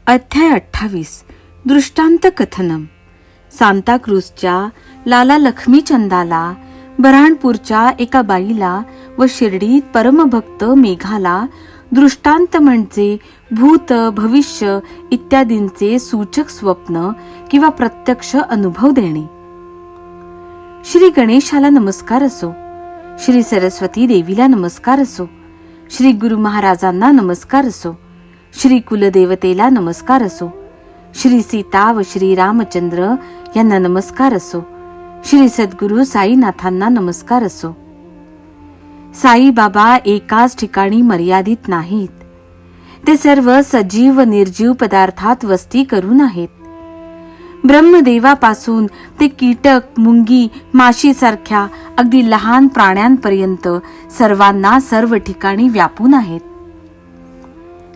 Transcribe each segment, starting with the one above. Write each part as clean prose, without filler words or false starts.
अध्याय 28. दृष्टांत कथनम. सांताक्रूजच्या लाला लक्ष्मीचंदाला, बऱ्हाणपूरच्या एका बाईला व शिर्डीत परमभक्त मेघाला दृष्टांत म्हणजे भूत भविष्य इत्यादींचे सूचक स्वप्न किंवा प्रत्यक्ष अनुभव देणे. श्री गणेशाला नमस्कार असो, श्री सरस्वती देवीला नमस्कार असो, श्री गुरु महाराजांना नमस्कार असो, श्री कुलदेवतेला नमस्कार असो, श्री सीता व श्री रामचंद्र यांना नमस्कार असो, श्री सद्गुरु साईनाथांना नमस्कार असो. साई बाबा एकाच ठिकाणी मर्यादित नाहीत. ते सर्व सजीव व निर्जीव पदार्थात वस्ती करून आहेत. ब्रह्मदेवापासून ते कीटक, मुंगी, माशीसारख्या अगदी लहान प्राण्यांपर्यंत सर्वांना सर्व ठिकाणी व्यापून आहेत.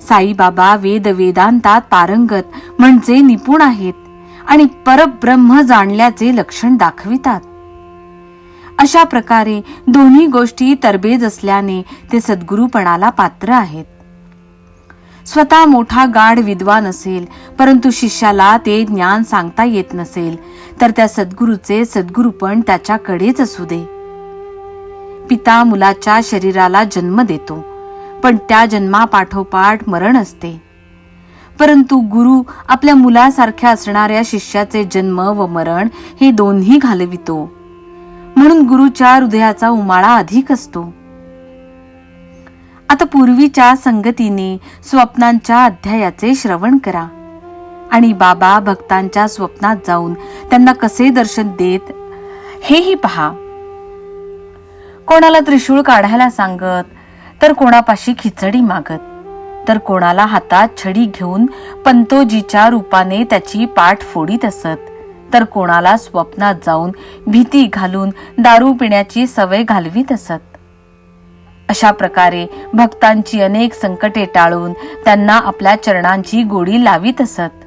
साईबाबा वेदांतात पारंगत म्हणजे निपुण आहेत आणि परब्रह्म जाणल्याचे लक्षण दाखवितात. अशा प्रकारे दोन्ही गोष्टी तरबेज असल्याने ते सद्गुरूपणाला पात्र आहेत. स्वतः मोठा गाढ विद्वान असेल, परंतु शिष्याला ते ज्ञान सांगता येत नसेल, तर त्या सद्गुरूचे सद्गुरूपण त्याच्याकडेच असू दे. पिता मुलाच्या शरीराला जन्म देतो, पण त्या जन्मापाठोपाठ मरण असते. परंतु गुरु आपल्या मुलासारख्या असणाऱ्या शिष्याचे जन्म व मरण हे दोन्ही घालवितो. म्हणून गुरुच्या हृदयाचा उमाळा अधिक असतो. आता पूर्वीच्या संगतीने स्वप्नांच्या अध्यायाचे श्रवण करा आणि बाबा भक्तांच्या स्वप्नात जाऊन त्यांना कसे दर्शन देत हेही पहा. कोणाला त्रिशूळ काढायला सांगत, तर कोणापाशी खिचडी मागत, तर कोणाला हातात छडी घेऊन पंतोजीच्या रूपाने त्याची पाठ फोडीत असत, तर कोणाला स्वप्नात जाऊन भीती घालून दारू पिण्याची सवय घालवीत असत. अशा प्रकारे भक्तांची अनेक संकटे टाळून त्यांना आपल्या चरणांची गोडी लावीत असत.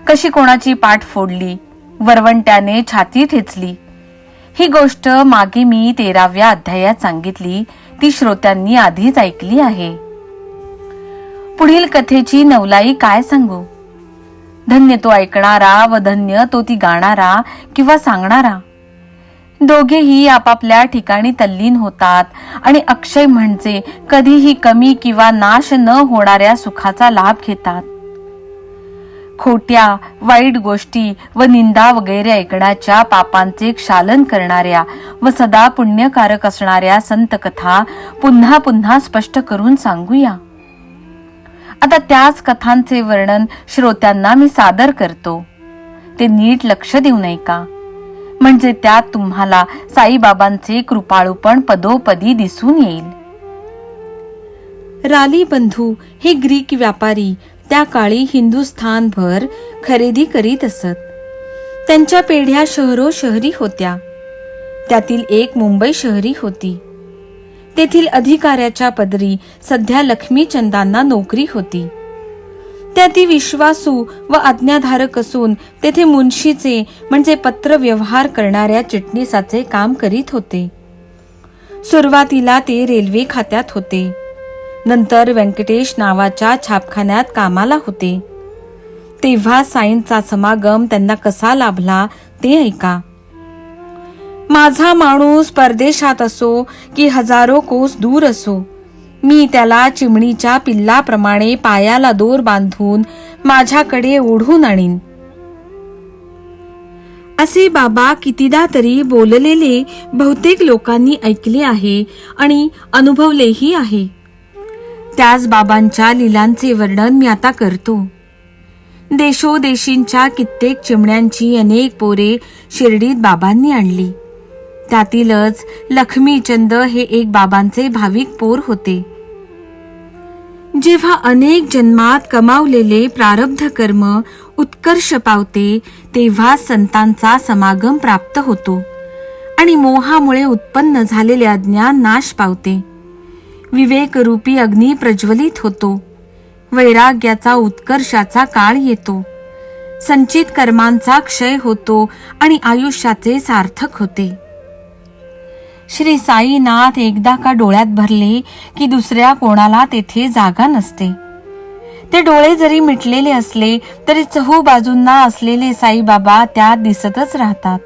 कशी कोणाची पाठ फोडली, वरवंट्याने छाती ठेचली, ही गोष्ट मागे मी 13व्या अध्यायात सांगितली, ती श्रोत्यांनी आधीच ऐकली आहे. पुढील कथेची नवलाई काय सांगू. धन्य तो ऐकणारा व धन्य तो ती गाणारा किंवा सांगणारा. दोघेही आपापल्या ठिकाणी तल्लीन होतात आणि अक्षय म्हणजे कधीही कमी किंवा नाश न होणाऱ्या सुखाचा लाभ घेतात. खोट्या वाईट गोष्टी व निंदा वगैरे ऐकण्याच्या पापांचे क्षालन करणाऱ्या व सदा पुण्यकारक असणाऱ्या संत कथा पुन्हा पुन्हा स्पष्ट करून सांगूया. आता त्याच कथांचे वर्णन श्रोत्यांना मी सादर करतो. ते नीट लक्ष देऊ नये का, म्हणजे त्यात तुम्हाला साईबाबांचे कृपाळूपण पदोपदी दिसून येईल. राली बंधू हे ग्रीक व्यापारी त्या काळी हिंदुस्थानभर खरेदी करीत असत. त्यांच्या पेढ्या शहरोशहरी होत्या. त्यातील एक मुंबई शहरी होती. तेथील अधिकाऱ्याच्या पदरी सध्या लक्ष्मीचंदांना नोकरी होती. त्या ती विश्वासू व आज्ञाधारक असून तेथे मुन्शीचे म्हणजे पत्र व्यवहार करणाऱ्या चिटणीसाचे काम करीत होते. सुरुवातीला ते रेल्वे खात्यात होते. नंतर व्यंकटेश नावाच्या छापखान्यात कामाला होते. तेव्हा साईंचा समागम त्यांना कसा लाभला ते ऐका. माझा माणूस परदेशात असो की हजारो कोस दूर असो, मी त्याला चिमणीच्या पिल्लाप्रमाणे पायाला दोर बांधून माझ्याकडे ओढून आणीन. असे बाबा कितीदा तरी बोललेले बहुतेक लोकांनी ऐकले आहे आणि अनुभवलेही आहे. त्याच बाबांच्या लीलांचे वर्णन मी आता करतो. देशोदेशींच्या कित्येक चिमण्यांची अनेक पोरे शिर्डीत बाबांनी आणली. त्यातीलच लक्ष्मीचंद हे एक बाबांचे भाविक पोर होते. जेव्हा अनेक जन्मात कमावलेले प्रारब्ध कर्म उत्कर्ष पावते, तेव्हा संतांचा समागम प्राप्त होतो आणि मोहामुळे उत्पन्न झालेले अज्ञान नाश पावते. विवेकरूपी अग्नी प्रज्वलित होतो. वैराग्याचा उत्कर्षाचा काळ येतो. संचित कर्मांचा क्षय होतो आणि आयुष्याचे सार्थक होते. श्री साईनाथ एकदा का डोळ्यात भरले की दुसऱ्या कोणाला तेथे जागा नसते. ते डोळे जरी मिटलेले असले तरी चहूबाजूंना असलेले साईबाबा त्यात दिसतच राहतात.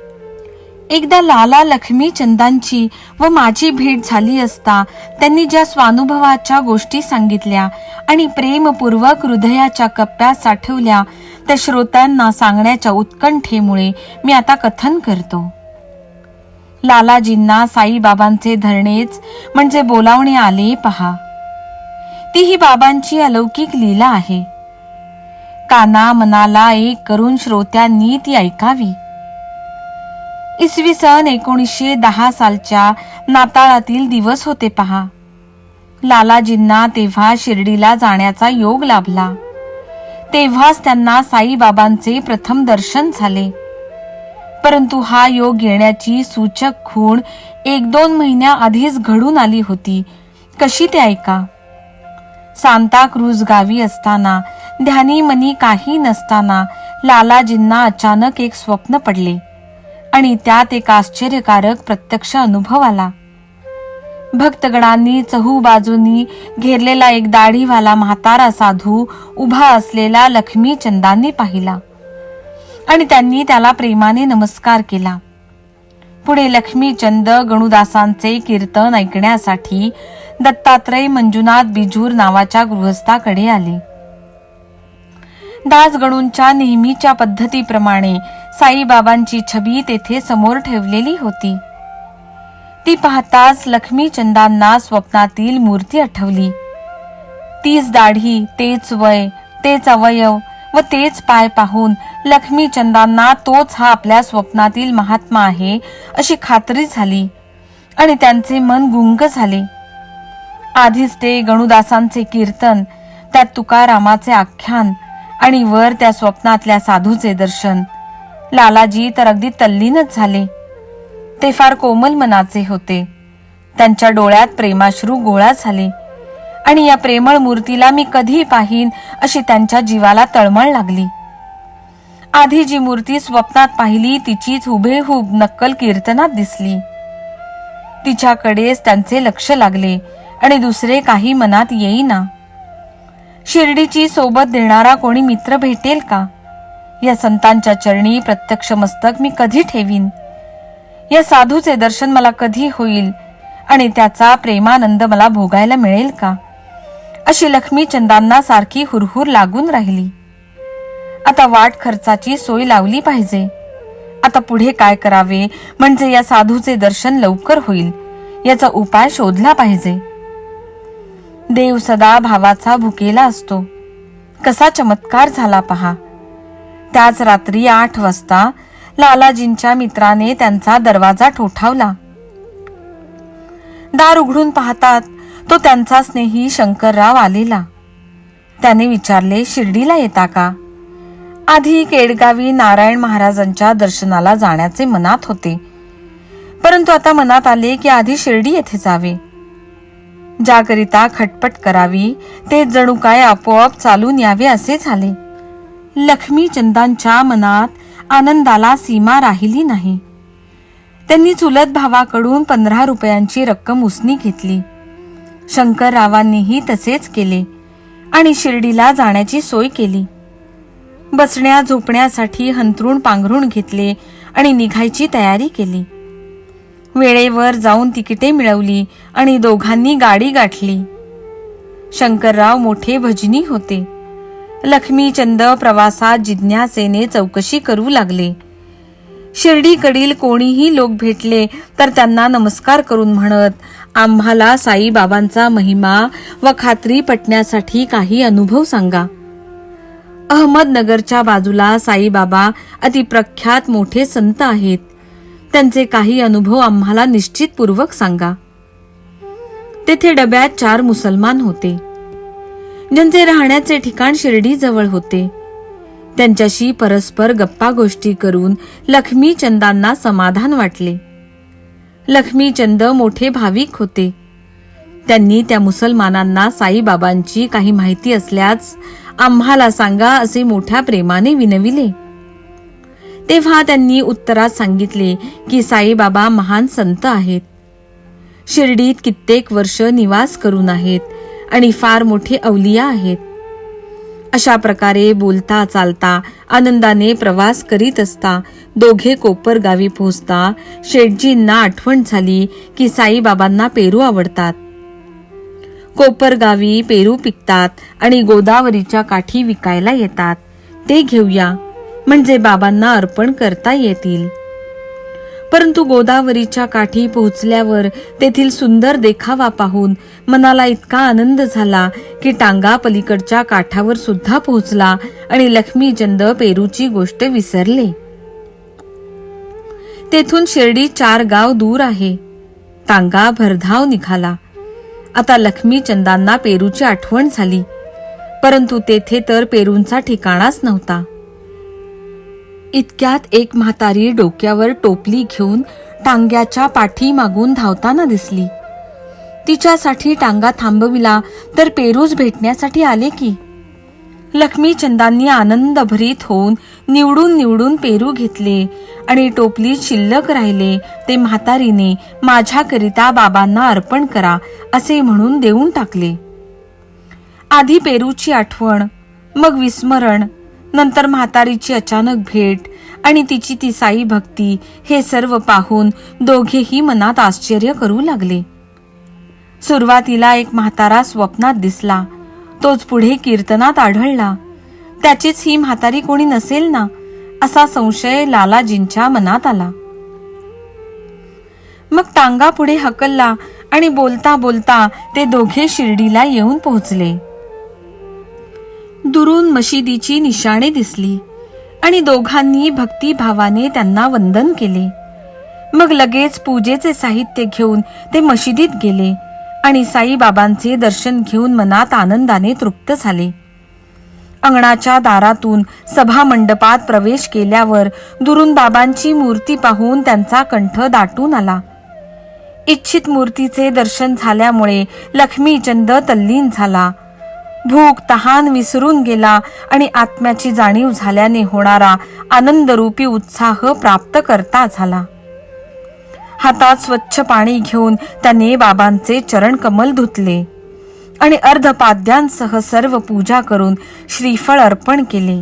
एकदा लाला लक्ष्मीचंदांची व माझी भेट झाली असता त्यांनी ज्या स्वानुभवाच्या गोष्टी सांगितल्या आणि प्रेमपूर्वक हृदयाच्या कप्प्यात साठवल्या त्या श्रोत्यांना सांगण्याच्या उत्कंठेमुळे मी आता कथन करतो. लालाजींना साईबाबांचे धरणेच म्हणजे बोलावणे आले पहा. ती ही बाबांची अलौकिक लीला आहे. काना मनाला एक करून श्रोत्यांनी ती ऐकावी. इसवी सन 1910 सालच्या नाताळातील दिवस होते पहा. लालाजींना तेव्हा शिर्डीला जाण्याचा योग लाभला. तेव्हाच त्यांना साईबाबांचे प्रथम दर्शन झाले. परंतु हा योग येण्याची सूचक खूण 1-2 महिन्या आधीच घडून आली होती. कशी ते ऐका. सांता क्रूज गावी असताना ध्यानी मनी काही नसताना लालाजींना अचानक एक स्वप्न पडले आणि त्यात एक आश्चर्यकारक प्रत्यक्ष अनुभव आला. भक्तगणांनी चहूबाजूंनी घेरलेला एक दाढीवाला म्हातारा साधू उभा असलेला लक्ष्मीचंदांनी पाहिला आणि त्यांनी त्याला प्रेमाने नमस्कार केला. पुढे लक्ष्मीचंद गणुदासांचे कीर्तन ऐकण्यासाठी दत्तात्रय मंजुनाथ बिजूर नावाच्या गृहस्थाकडे आले. दासगणूंच्या नेहमीच्या पद्धतीप्रमाणे साईबाबांची छबी तेथे समोर ठेवलेली होती. ती पाहताच लक्ष्मीचंदांना स्वप्नातील मूर्ती आठवली. तीच दाढी, तेच वय, तेच अवयव व तेच पाय पाहून लक्ष्मीचंदांना तोच हा आपल्या स्वप्नातील महात्मा आहे अशी खात्री झाली आणि त्यांचे मन गुंग झाले. आधीच ते गणुदासांचे कीर्तन, त्यात तुकारामाचे आख्यान आणि वर त्या स्वप्नातल्या साधूचे दर्शन. लालाजी तर अगदी तल्लीनच झाले. ते फार कोमल मनाचे होते. त्यांच्या डोळ्यात प्रेमाश्रू गोळा झाले आणि या प्रेमळ मूर्तीला मी कधी पाहीन अशी त्यांच्या जीवाला तळमळ लागली. आधी जी मूर्ती स्वप्नात पाहिली तिचीच हुबेहूब नक्कल कीर्तनात दिसली. तिच्याकडेच त्यांचे लक्ष लागले आणि दुसरे काही मनात येईना. शिर्डीची सोबत देणारा कोणी मित्र भेटेल का? या संतांच्या चरणी प्रत्यक्ष मस्तक मी कधी ठेवीन? या साधूचे दर्शन मला कधी होईल आणि त्याचा प्रेमानंद मला भोगायला मिळेल का? अशी लक्ष्मीचंदांना सारखी हुरहुर लागून राहिली. आता वाट खर्चाची सोय लावली पाहिजे. आता पुढे काय करावे म्हणजे या साधूचे दर्शन लवकर होईल याचा उपाय शोधला पाहिजे. देव सदा भावाचा भुकेला असतो. कसा चमत्कार झाला पहा. त्याच रात्री 8 वाजता लालाजींच्या मित्राने त्यांचा दरवाजा ठोठावला. दार उघडून पाहतात तो त्यांचा स्नेही शंकरराव आलेला. त्याने विचारले, शिर्डीला येता का? आधी केडगावी नारायण महाराजांच्या दर्शनाला जाण्याचे मनात होते, परंतु आता मनात आले की आधी शिर्डी येथे जावे. ज्याकरिता खटपट करावी ते जणू काय आपोआप चालून यावे असे झाले. लक्ष्मीचंदांच्या मनात आनंदाला सीमा राहिली नाही. त्यांनी चुलत भावाकडून 15 रुपयांची रक्कम उसनी घेतली. शंकररावांनीही तसेच केले आणि शिर्डीला जाण्याची सोय केली. बसण्या झोपण्यासाठी हंतरून पांघरून घेतले आणि निघायची तयारी केली. वेळेवर जाऊन तिकिटे मिळवली आणि दोघांनी गाडी गाठली. शंकरराव मोठे भजनी होते. लक्ष्मीचंद प्रवासात जिज्ञासेने चौकशी करू लागले. शिर्डीकडील कोणीही लोक भेटले तर त्यांना नमस्कार करून म्हणत, आम्हाला साईबाबांचा महिमा व खात्री पटण्यासाठी काही अनुभव सांगा. अहमदनगरच्या बाजूला साईबाबा अतिप्रख्यात मोठे संत आहेत. त्यांचे काही अनुभव आम्हाला निश्चितपूर्वक सांगा. तेथे डब्यात 4 मुसलमान होते, ज्यांचे राहण्याचे ठिकाण शिर्डी जवळ होते. त्यांच्याशी परस्पर गप्पा गोष्टी करून लक्ष्मीचंदांना समाधान वाटले. लक्ष्मीचंद मोठे भाविक होते. त्यांनी त्या मुसलमानांना साईबाबांची काही माहिती असल्यास आम्हाला सांगा असे मोठ्या प्रेमाने विनविले. तेव्हा त्यांनी उत्तरात सांगितले की साईबाबा महान संत आहेत. शिर्डीत कित्येक वर्ष निवास करून आहेत आणि फार मोठे अवलिया आहेत. अशा प्रकारे बोलता चालता आनंदाने प्रवास करीत असता दोघे कोपरगावी पोहोचता शेठजींना आठवण झाली की साईबाबांना पेरू आवडतात. कोपरगावी पेरू पिकतात आणि गोदावरीच्या काठी विकायला येतात. ते घेऊया म्हणजे बाबांना अर्पण करता येतील. परंतु गोदावरीच्या काठी पोहोचल्यावर तेथील सुंदर देखावा पाहून मनाला इतका आनंद झाला की टांगा पलीकडच्या काठावर सुद्धा पोहोचला आणि लक्ष्मीचंद पेरूची गोष्ट विसरले. तेथून शिर्डी 4 गाव दूर आहे. टांगा भरधाव निघाला. आता लक्ष्मीचंदांना पेरूची आठवण झाली, परंतु तेथे तर पेरूंचा ठिकाणाच नव्हता. इतक्यात एक म्हातारी डोक्यावर टोपली घेऊन टांग्याच्या पाठी मागून धावताना दिसली. तिच्यासाठी टांगा थांबविला तर पेरूच भेटण्यासाठी आले की. लक्ष्मीचंदांनी आनंदभरीत होऊन निवडून निवडून पेरू घेतले आणि टोपलीत शिल्लक राहिले ते म्हातारीने माझ्याकरिता बाबांना अर्पण करा असे म्हणून देऊन टाकले. आधी पेरूची आठवण, मग विस्मरण, नंतर म्हातारीची अचानक भेट आणि तिची ती साई भक्ती, हे सर्व पाहून दोघेही मनात आश्चर्य करू लागले. सुरुवातीला एक म्हातारा स्वप्नात दिसला, तोच पुढे कीर्तनात आढळला. त्याचीच ही म्हातारी कोणी नसेल ना, असा संशय लालाजींच्या मनात आला. मग टांगा पुढे हकलला आणि बोलता बोलता ते दोघे शिर्डीला येऊन पोहोचले. दुरून मशिदीची निशाणे दिसली आणि दोघांनी भक्तिभावाने त्यांना वंदन केले. मग लगेच पूजेचे साहित्य घेऊन ते मशिदीत गेले आणि साईबाबांचे दर्शन घेऊन मनात आनंदाने तृप्त झाले. अंगणाच्या दारातून सभा मंडपात प्रवेश केल्यावर दुरून बाबांची मूर्ती पाहून त्यांचा कंठ दाटून आला. इच्छित मूर्तीचे दर्शन झाल्यामुळे लक्ष्मीचंद तल्लीन झाला. भूक तहान विसरून गेला आणि आत्म्याची जाणीव झाल्याने होणारा आनंदरूपी उत्साह प्राप्त करता झाला. हातात स्वच्छ पाणी घेऊन त्याने बाबांचे चरण कमल धुतले आणि अर्धपाद्यांसह सर्व पूजा करून श्रीफळ अर्पण केले.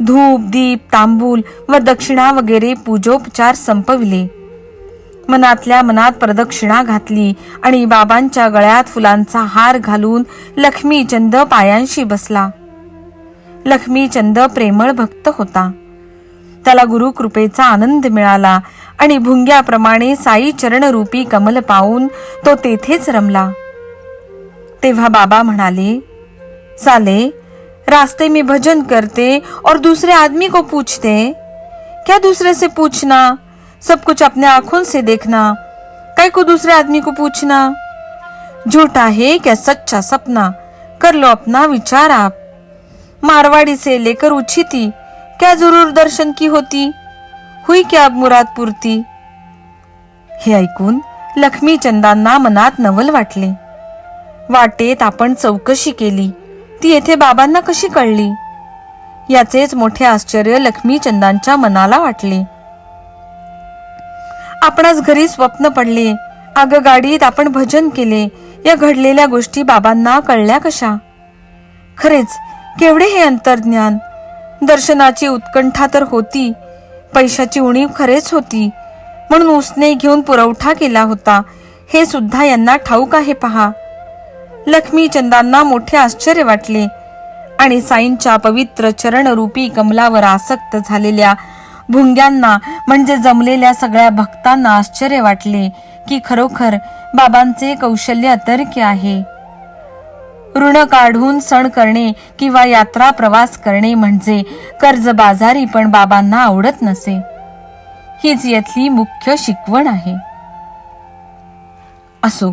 धूप दीप तांबूल व दक्षिणा वगैरे पूजोपचार संपविले. मनातल्या मनात प्रदक्षिणा घातली आणि बाबांच्या गळ्यात फुलांचा हार घालून लक्ष्मीचंद पायांशी बसला. लक्ष्मीचंद प्रेमळ भक्त होता. त्याला गुरुकृपेचा आनंद मिळाला आणि भुंग्याप्रमाणे साई चरणरूपी कमल पाहून तो तेथेच रमला. तेव्हा बाबा म्हणाले, साले, रास्ते में भजन करते और दूसरे आदमी को पूछते, क्या दूसरे से पूछना, सब कुछ अपने आंखों से देखना, काय को दूसरे आदमी को पूछना, झूठा है क्या सच्चा सपना, कर लो अपना विचार आप, मारवाड़ी से लेकर उछीती, क्या जरूर दर्शन की होती, हुई क्या अब मुराद पूर्ती. हे ऐकून लक्ष्मीचंदांना मनात नवल वाटले. वाटेत आपण चौकशी केली, ती येथे बाबांना कशी कळली, याचेच मोठे आश्चर्य लक्ष्मीचंदांच्या मनाला वाटले. आपणास घरी स्वप्न पडले, आगगाडीत आपण भजन केले, या घडलेल्या गोष्टी बाबांना कळल्या कशा. खरेच केवढे हे अंतर्ज्ञान. दर्शनाची उत्कंठा तर होती, पैशाची उणीव खरेच होती, म्हणून उसने घेऊन पुरवठा केला होता, हे सुद्धा यांना ठाऊक आहे पहा. लक्ष्मीचंदांना मोठे आश्चर्य वाटले आणि साईंच्या पवित्र चरणरूपी कमलावर आसक्त झालेल्या भुंग्यांना म्हणजे जमलेल्या सगळ्या भक्तांना आश्चर्य वाटले की खरोखर बाबांचे कौशल्य अतर्क्य आहे. ऋण काढून सण करणे किंवा यात्रा प्रवास करणे म्हणजे कर्जबाजारी पण बाबांना आवडत नसे. हीच यातली मुख्य शिकवण आहे. असो,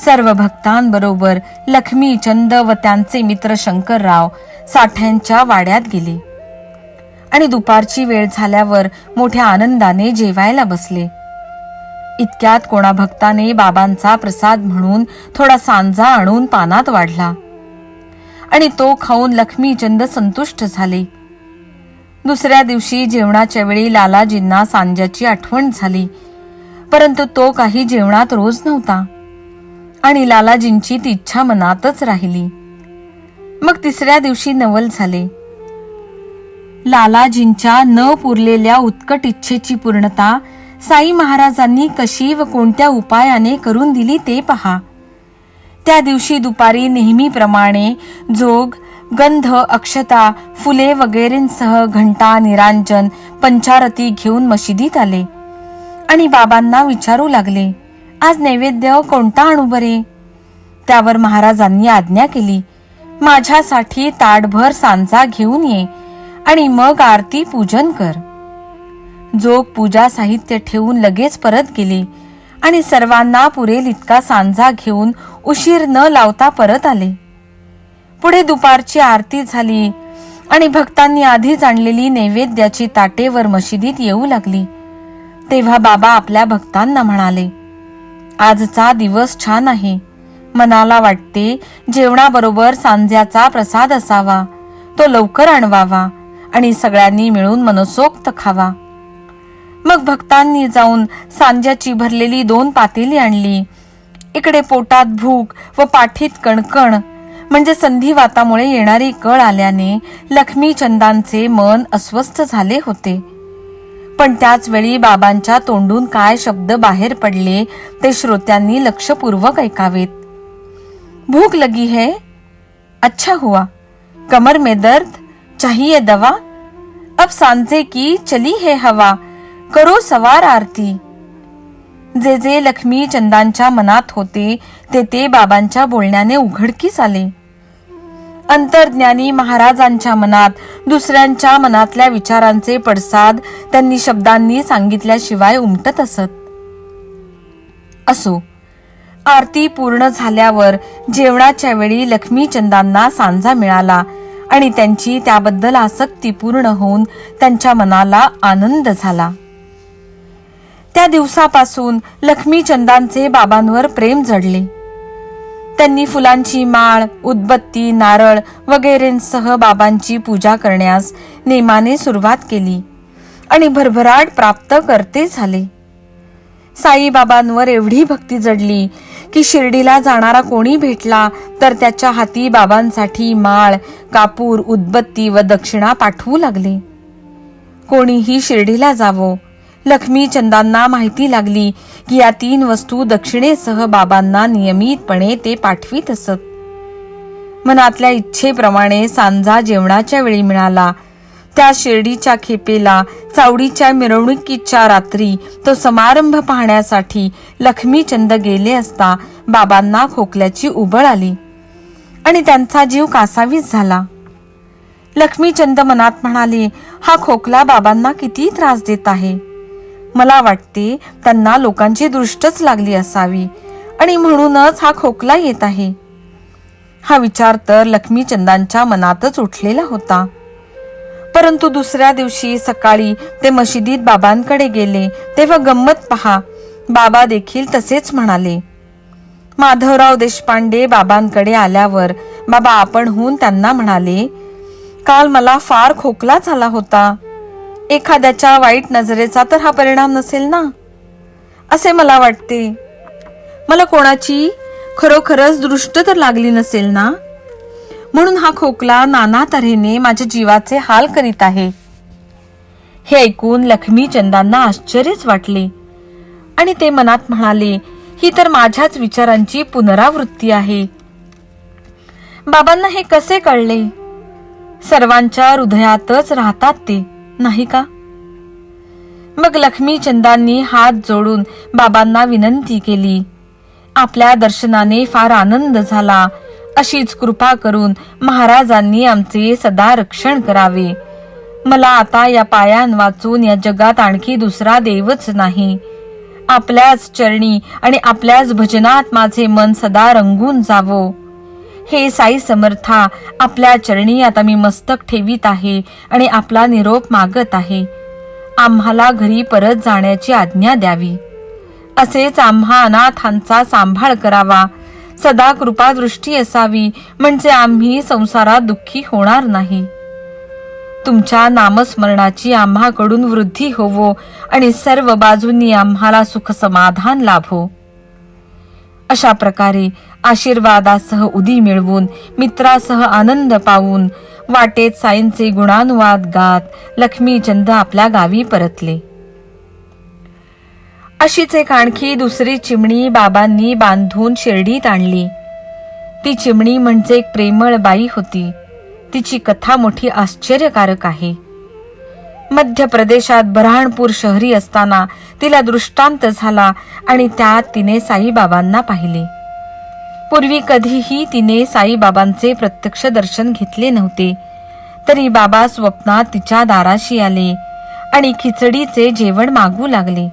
सर्व भक्तांबरोबर लक्ष्मीचंद व त्यांचे मित्र शंकरराव साठ्यांच्या वाड्यात गेले आणि दुपारची वेळ झाल्यावर मोठ्या आनंदाने जेवायला बसले. इतक्यात कोणा भक्ताने बाबांचा प्रसाद म्हणून थोडा सांजा आणून पानात वाढला आणि तो खाऊन लक्ष्मीचंद संतुष्ट झाले. दुसऱ्या दिवशी जेवणाच्या वेळी लालाजींना सांज्याची आठवण झाली, परंतु तो काही जेवणात रोज नव्हता आणि लालाजींची ती इच्छा मनातच राहिली. मग तिसऱ्या दिवशी नवल झाले. लालाजींच्या न पुरलेल्या उत्कट इच्छेची पूर्णता साई महाराजांनी कशी व कोणत्या उपायाने करून दिली ते पहा. त्या दिवशी दुपारी नेहमीप्रमाणे जोग, गंध, अक्षता, फुले वगैरेंसह घंटा, निरांजन, पंचारती घेऊन मशिदीत आले आणि बाबांना विचारू लागले, आज नैवेद्य कोणता आणू बरे? त्यावर महाराजांनी आज्ञा केली, माझ्यासाठी ताटभर सांजा घेऊन ये आणि मग आरती पूजन कर. जोग पूजा साहित्य ठेवून लगेच परत गेले आणि सर्वांना पुरेल इतका सांजा घेऊन उशीर न लावता परत आले. पुढे दुपारची आरती झाली आणि भक्तांनी आधीच आणलेली नैवेद्याची ताटे वर मशिदीत येऊ लागली. तेव्हा बाबा आपल्या भक्तांना म्हणाले, आजचा दिवस छान आहे. मनाला वाटते जेवणाबरोबर सांज्याचा प्रसाद असावा, तो लवकर आणवावा आणि सगळ्यांनी मिळून मनसोक्त खावा. मग भक्तांनी जाऊन सांज्याची भरलेली 2 पातेली आणली. इकडे पोटात भूक व पाठीत कणकण म्हणजे संधिवातामुळे येणारी कळ आल्याने लक्ष्मीचंदांचे मन अस्वस्थ झाले होते. पण त्याच वेळी बाबांच्या तोंडून काय शब्द बाहेर पडले ते श्रोत्यांनी लक्षपूर्वक ऐकावेत. भूख लगी है? अच्छा हुआ. कमर में दर्द? चाहिए दवा? अब सांजे की चली है हवा, करो सवार आरती. जे जे लक्ष्मीचंदांच्या मनात होते ते बाबांच्या बोलण्याने उघडकीस आले. अंतर्ज्ञानी महाराजांच्या मनात दुसऱ्यांच्या मनातल्या विचारांचे पडसाद त्यांनी शब्दांनी सांगितल्याशिवाय उमटत असत. असो, आरती पूर्ण झाल्यावर जेवणाच्या वेळी लक्ष्मीचंदांना सांजा मिळाला आणि त्यांची त्याबद्दल आसक्ती पूर्ण होऊन त्यांच्या मनाला आनंद झाला. त्या दिवसापासून लक्ष्मीचंदांचे बाबांवर प्रेम जडले. त्यांनी फुलांची माळ, उदबत्ती, नारळ वगैरेंसह बाबांची पूजा करण्यास नेमाने सुरुवात केली आणि भरभराट प्राप्त करते झाले. साईबाबांवर एवढी भक्ती जडली की शिर्डीला जाणारा कोणी भेटला तर त्याच्या हाती बाबांसाठी माळ, कापूर, उदबत्ती व दक्षिणा पाठवू लागले. कोणीही शिर्डीला जावो, लक्ष्मीचंदांना माहिती लागली की या 3 वस्तू दक्षिणेसह बाबांना नियमितपणे ते पाठवीत असत. मनातल्या इच्छेप्रमाणे सांजा जेवणाच्या वेळी मिळाला. त्या शिर्डीच्या खेपेला चावडीच्या मिरवणुकीच्या रात्री तो समारंभ पाहण्यासाठी लक्ष्मीचंद गेले असता बाबांना खोकल्याची उबळ आली आणि त्यांचा जीव कासावीस झाला. लक्ष्मीचंद मनात म्हणाले, हा खोकला बाबांना किती त्रास देत आहे. मला वाटते त्यांना लोकांची दृष्टच लागली असावी आणि म्हणूनच हा खोकला येत आहे. हा विचार तर लक्ष्मीचंदांच्या मनातच उठलेला होता. परंतु दुसऱ्या दिवशी सकाळी ते मशिदीत बाबांकडे गेले तेव्हा गंमत पहा, बाबा देखील तसेच म्हणाले. माधवराव देशपांडे बाबांकडे आल्यावर बाबा आपण होऊन त्यांना म्हणाले, काल मला फार खोकला झाला होता. एखाद्याच्या वाईट नजरेचा तर हा परिणाम नसेल ना, असे मला वाटते. मला कोणाची खरोखरच दृष्ट तर लागली नसेल ना, म्हणून हा खोकला नाना तऱ्हेने माझ्या जीवाचे हाल करीत आहे. हे ऐकून लक्ष्मीचंदांना आश्चर्यच वाटले आणि ते मनात म्हणाले, ही तर माझ्याच विचारांची पुनरावृत्ती आहे. बाबांना हे कसे कळले? सर्वांच्या हृदयातच राहतात ते, नाही का? मग लक्ष्मीचंदांनी हात जोडून बाबांना विनंती केली, आपल्या दर्शनाने फार आनंद झाला. अशीच कृपा करून महाराजांनी आमचे सदा रक्षण करावे. मला आता या पायान वाचून या जगात आणखी दुसरा देवच नाही. आपल्याच चरणी आणि आपल्याच भजनात माझे मन सदा रंगून जावो. हे साई समर्था, आपल्या चरणी आता मी मस्तक ठेवीत आहे आणि आपला निरोप मागत आहे. आम्हाला घरी परत जाण्याची आज्ञा द्यावी. असेच आम्हा अनाथांचा सांभाळ करावा. सदा कृपा दृष्टी असावी, म्हणजे आम्ही संसारात दुःखी होणार नाही. तुमच्या नामस्मरणाची आम्हाकडून वृद्धी होवो आणि सर्व बाजूंनी आम्हाला सुख समाधान लाभो. अशा प्रकारे आशीर्वादासह उदी मिळवून, मित्रासह आनंद पावून, वाटेत साईंचे गुणानुवाद गात लक्ष्मीचंद आपल्या गावी परतले. अशीच एक आणखी दुसरी चिमणी बाबांनी बांधून शिर्डीत आणली. ती चिमणी म्हणजे एक प्रेमळ बाई होती. तिची कथा मोठी आश्चर्यकारक आहे. मध्य प्रदेशात बऱ्हाणपूर शहरी असताना तिला दृष्टांत झाला आणि त्यात तिने साईबाबांना पाहिले. पूर्वी कधीही तिने साईबाबांचे प्रत्यक्ष दर्शन घेतले नव्हते. तरी बाबा स्वप्नात तिच्या दाराशी आले आणि खिचडीचे जेवण मागू लागले.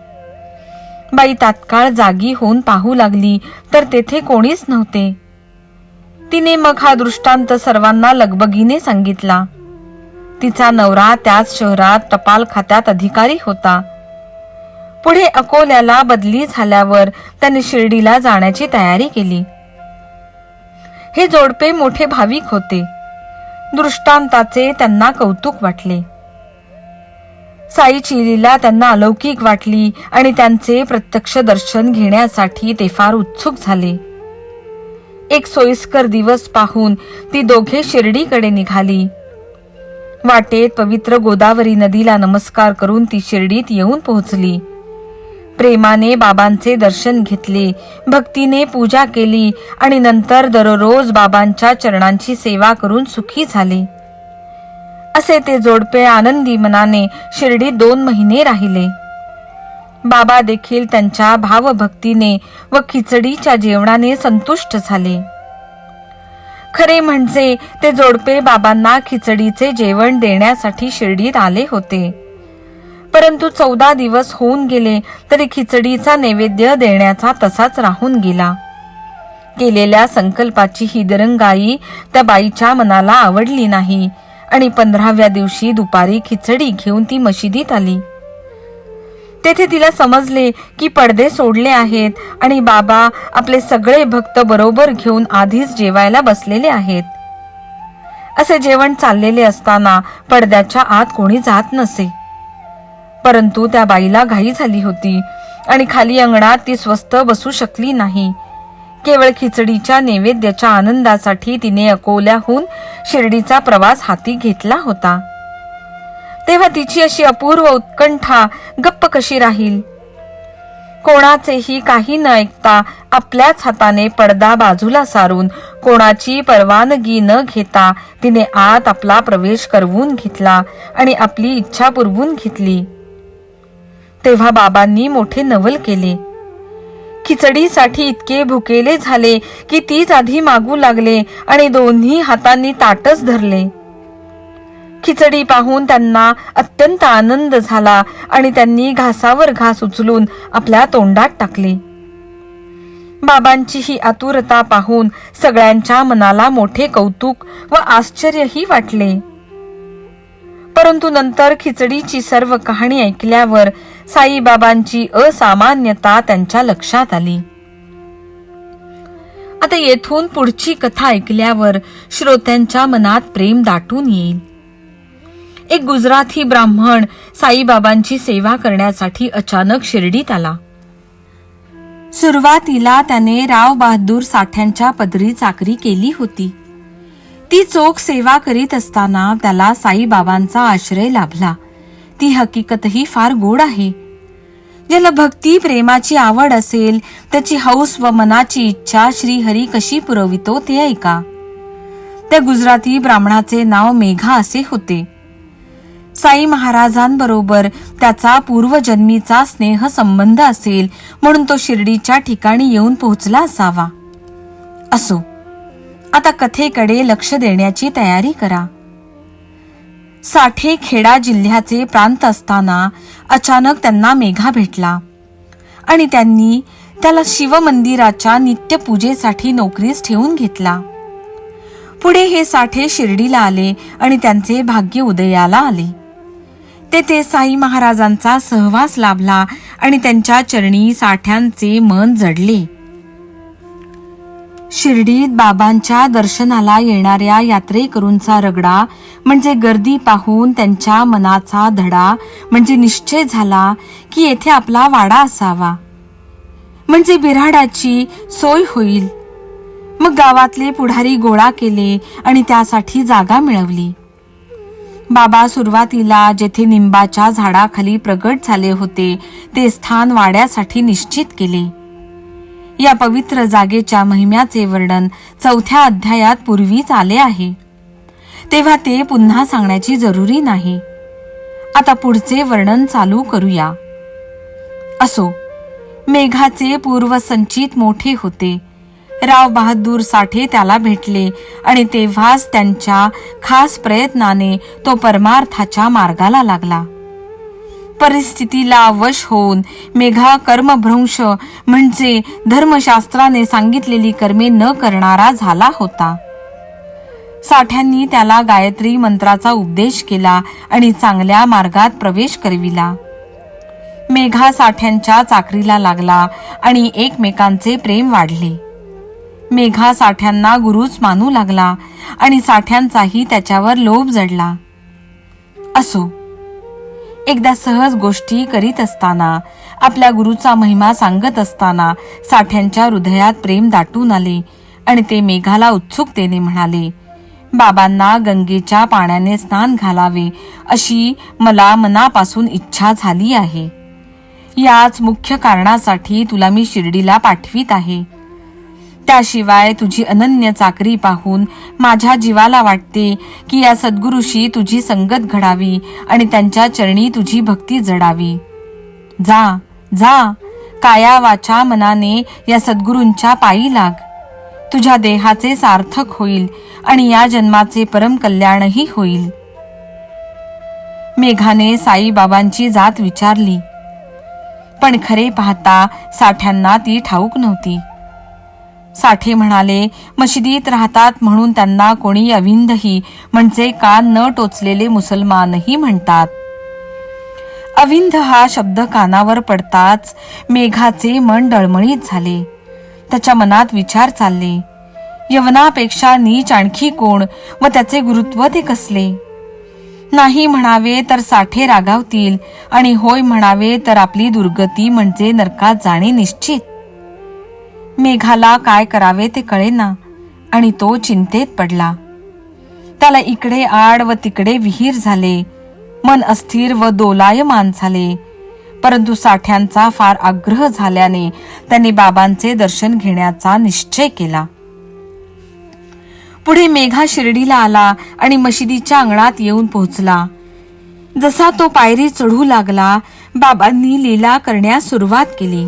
बाई तात्काळ जागी होऊन पाहू लागली तर तेथे कोणीच नव्हते. तिने मग हा दृष्टांत सर्वांना लगबगीने सांगितला. तिचा नवरा त्याच शहरात टपाल खात्यात अधिकारी होता. पुढे अकोल्याला बदली झाल्यावर त्याने शिर्डीला जाण्याची तयारी केली. हे जोडपे मोठे भाविक होते. दृष्टांताचे त्यांना कौतुक वाटले. साईची लीला त्यांना अलौकिक वाटली आणि त्यांचे प्रत्यक्ष दर्शन घेण्यासाठी ते फार उत्सुक झाले. एक सोयीस्कर दिवस पाहून ती दोघे शिर्डीकडे निघाली. वाटेत पवित्र गोदावरी नदीला नमस्कार करून ती शिर्डीत येऊन पोहोचली. प्रेमाने बाबांचे दर्शन घेतले, भक्तीने पूजा केली आणि नंतर दररोज बाबांच्या चरणांची सेवा करून सुखी झाले. असे ते जोडपे आनंदी मनाने शिर्डीत 2 महिने राहिले. बाबा देखील त्यांच्या भावभक्तीने व खिचडीच्या जेवणाने संतुष्ट झाले. खरे म्हणजे ते जोडपे बाबांना खिचडीचे जेवण देण्यासाठी शिर्डीत आले होते. परंतु 14 दिवस होऊन गेले तरी खिचडीचा नैवेद्य देण्याचा तसाच राहून गेला. केलेल्या संकल्पाची ही दिरंगाई त्या बाईच्या मनाला आवडली नाही आणि 15व्या दिवशी दुपारी खिचडी घेऊन ती मशिदीत आली. तेथे तिला समजले की पडदे सोडले आहेत आणि बाबा आपले सगळे भक्त बरोबर घेऊन आधीच जेवायला बसलेले आहेत. असे जेवण चाललेले असताना पडद्याच्या आत कोणी जात नसे. परंतु त्या बाईला घाई झाली होती आणि खाली अंगणात ती स्वस्थ बसू शकली नाही. केवळ खिचडीच्या नैवेद्याच्या आनंदासाठी तिने अकोल्याहून शिर्डीचा प्रवास हाती घेतला होता. तेव्हा तिची अशी अपूर्व उत्कंठा गप्प कशी राहील. कोणाचेही काही न ऐकता आपल्याच हाताने पडदा बाजूला सारून कोणाची परवानगी न घेता तिने आत आपला प्रवेश करवून घेतला आणि आपली इच्छा पुरवून घेतली. तेव्हा बाबांनी मोठे नवल केले. खिचडीसाठी इतके भुकेले झाले की तीच आधी मागू लागले आणि दोन्ही हातांनी ताटच धरले. खिचडी पाहून त्यांना अत्यंत आनंद झाला आणि त्यांनी घासावर घास उचलून आपल्या तोंडात टाकले. बाबांची ही आतुरता पाहून सगळ्यांच्या मनाला मोठे कौतुक व आश्चर्यही वाटले. परंतु नंतर खिचडीची सर्व कहाणी ऐकल्यावर साईबाबांची असामान्यता त्यांच्या लक्षात आली. आता येथून पुढची कथा ऐकल्यावर श्रोत्यांच्या मनात प्रेम दाटून येईल. एक गुजराती ब्राह्मण साईबाबांची सेवा करण्यासाठी अचानक शिर्डीत आला. सुरुवातीला त्याने राव बहादूर साठ्यांच्या पदरी चाकरी केली होती. ती चोख सेवा करीत असताना त्याला साईबाबांचा आश्रय लाभला. ती हकीकतही फार गोड आहे. ज्याला भक्ती प्रेमाची आवड असेल त्याची हौस व मनाची इच्छा श्रीहरी कशी पुरवितो ते ऐका. त्या गुजराती ब्राह्मणाचे नाव मेघा असे होते. साई महाराजांबरोबर त्याचा पूर्वजन्मीचा स्नेह संबंध असेल म्हणून तो शिर्डीच्या ठिकाणी येऊन पोहोचला असावा. असो, आता कथेकडे लक्ष देण्याची तयारी करा. साठे खेडा जिल्ह्याचे प्रांत असताना अचानक त्यांना मेघा भेटला आणि त्यांनी त्याला शिवमंदिराच्या नित्यपूजेसाठी नोकरीस ठेवून घेतला. पुढे हे साठे शिर्डीला आले आणि त्यांचे भाग्य उदयाला आले. तेथे साई महाराजांचा सहवास लाभला आणि त्यांच्या चरणी साठ्यांचे मन जडले. शिर्डीत बाबांच्या दर्शनाला येणाऱ्या यात्रेकरूंचा रगडा म्हणजे गर्दी पाहून त्यांच्या मनाचा धडा म्हणजे निश्चय झाला की येथे आपला वाडा असावा, म्हणजे बिऱ्हाडाची सोय होईल. मग गावातले पुढारी गोळा केले आणि त्यासाठी जागा मिळवली. बाबा सुरुवातीला जेथे निंबाच्या झाडाखाली प्रगट झाले होते ते स्थान वाड्यासाठी निश्चित केले. या पवित्र जागेच्या महिम्याचे वर्णन 4थ्या अध्यायात पूर्वीच आले आहे, तेव्हा ते पुन्हा सांगण्याची जरुरी नाही. आता पुढचे वर्णन चालू करूया. असो, मेघाचे पूर्वसंचित मोठे होते. राव बहादूर साठे त्याला भेटले आणि तेव्हाच त्यांच्या खास प्रयत्नाने तो परमार्थाच्या मार्गाला लागला. परिस्थितीला वश होऊन मेघा कर्मभ्रंश म्हणजे धर्मशास्त्राने सांगितलेली कर्मे न करणारा झाला होता. साठ्यांनी त्याला गायत्री मंत्राचा उपदेश केला आणि चांगल्या मार्गात प्रवेश करविला. मेघा साठ्यांच्या चाकरीला लागला आणि एकमेकांचे प्रेम वाढले. मेघा साठ्यांना गुरुच मानू लागला आणि साठ्यांचाही त्याच्यावर लोभ जडला. असो, एकदा सहज गोष्टी करीत असताना, आपल्या गुरुचा महिमा सांगत असताना साठ्यांच्या हृदयात प्रेम दाटून आले आणि ते मेघाला उत्सुकतेने म्हणाले, बाबांना गंगेच्या पाण्याने स्नान घालावे अशी मला मनापासून इच्छा झाली आहे. याच मुख्य कारणासाठी तुला मी शिर्डीला पाठवीत आहे. त्याशिवाय तुझी अनन्य चाकरी पाहून माझ्या जीवाला वाटते की या सद्गुरूशी तुझी संगत घडावी आणि त्यांच्या चरणी तुझी भक्ती जडावी. जा जा, काया वाचा मनाने या सद्गुरूंच्या पायी लाग. तुझ्या देहाचे सार्थक होईल आणि या जन्माचे परम कल्याणही होईल. मेघाने साईबाबांची जात विचारली, पण खरे पाहता साठ्यांना ती ठाऊक नव्हती. साठे म्हणाले, मशिदीत राहतात म्हणून त्यांना कोणी अविंधही म्हणजे कान न टोचलेले मुसलमानही म्हणतात. अविंध हा शब्द कानावर पडताच मेघाचे मन डळमळीत झाले. त्याच्या मनात विचार चालले, यवनापेक्षा नीच आणखी कोण व त्याचे गुरुत्व ते कसले. नाही म्हणावे तर साठे रागावतील आणि होय म्हणावे तर आपली दुर्गती म्हणजे नरकात जाणे निश्चित. मेघाला काय करावे ते कळेना आणि तो चिंतेत पडला. त्याला इकडे आड व तिकडे विहीर झाले. मन अस्थिर व दोलायमान झाले. परंतु साठ्यांचा फार आग्रह झाल्याने त्यांनी बाबांचे दर्शन घेण्याचा निश्चय केला. पुढे मेघा शिर्डीला आला आणि मशिदीच्या अंगणात येऊन पोहोचला. जसा तो पायरी चढू लागला, बाबांनी लीला करण्यास सुरुवात केली.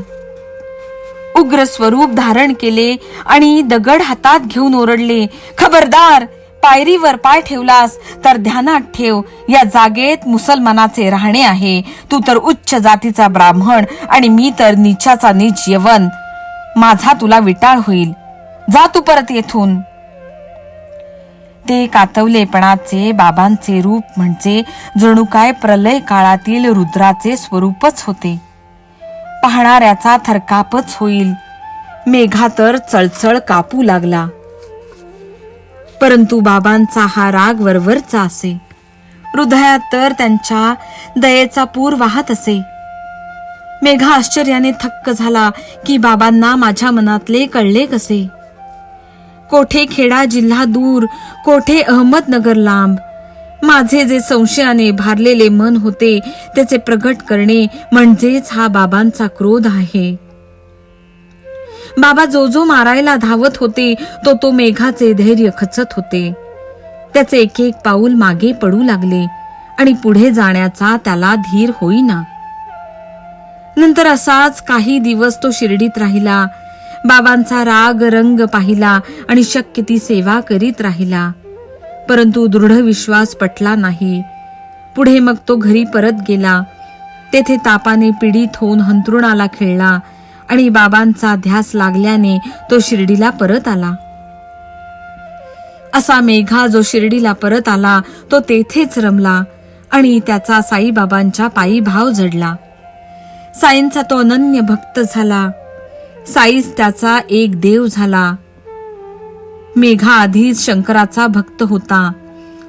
उग्र स्वरूप धारण केले आणि दगड हातात घेऊन ओरडले, खबरदार, पायरीवर पाय ठेवलास तर ध्यानात ठेव, या जागेत मुसलमानाचे राहणे आहे. तू तर उच्च जातीचा ब्राह्मण आणि मी तर नीचाचा नीच यवन. माझा तुला विटाळ होईल. जा तू परत येथून. ते कातवलेपणाचे बाबांचे रूप म्हणजे जणू काय प्रलय काळातील रुद्राचे स्वरूपच होते. पाहणाऱ्याचा थरकापच होईल. मेघा तर चळचळ कापू लागला. परंतु बाबांचा हा राग वरवरचा असे. हृदयात तर त्यांच्या दयेचा पूर वाहत असे. मेघा आश्चर्याने थक्क झाला की बाबांना माझ्या मनातले कळले कसे. कोठे खेडा जिल्हा दूर, कोठे अहमदनगर लांब. माझे जे संशयाने भारलेले मन होते त्याचे प्रगट करणे म्हणजेच हा बाबांचा क्रोध आहे. बाबा जो मारायला धावत होते तो मेघाचे धैर्य खचत होते. त्याचे एक एक पाऊल मागे पडू लागले आणि पुढे जाण्याचा त्याला धीर होईना. नंतर असाच काही दिवस तो शिर्डीत राहिला. बाबांचा राग रंग पाहिला आणि शक्य ती सेवा करीत राहिला. परंतु दृढ विश्वास पटला नाही. पुढे मग तो घरी परत गेला. तेथे तापाने पीडित होऊन हंतरुणाला खिळला आणि बाबांचा ध्यास लागल्याने तो शिर्डीला परत आला. असा मेघा जो शिर्डीला परत आला तो तेथेच रमला आणि त्याचा साईबाबांच्या पायी भाव जडला. साईंचा तो अनन्य भक्त झाला. साईच त्याचा एक देव झाला. मेघा आधीच शंकराचा भक्त होता.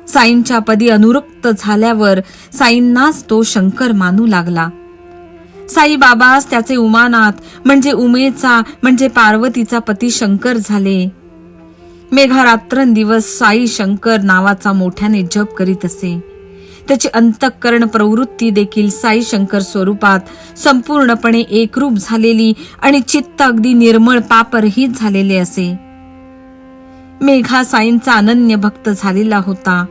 साईंच्या पदी अनुरक्त झाल्यावर साईंनाच तो शंकर मानू लागला. साईबाबास त्याचे उमानाथ म्हणजे उमेचा म्हणजे पार्वतीचा पती शंकर झाले. मेघा रात्रंदिवस साई शंकर नावाचा मोठ्याने जप करीत असे. त्याची अंतःकरण प्रवृत्ती देखील साई शंकर स्वरूपात संपूर्णपणे एकरूप झालेली आणि चित्त अगदी निर्मळ पापरहित झालेले असे. मेघा साईंचा अनन्य भक्त झालेला होता.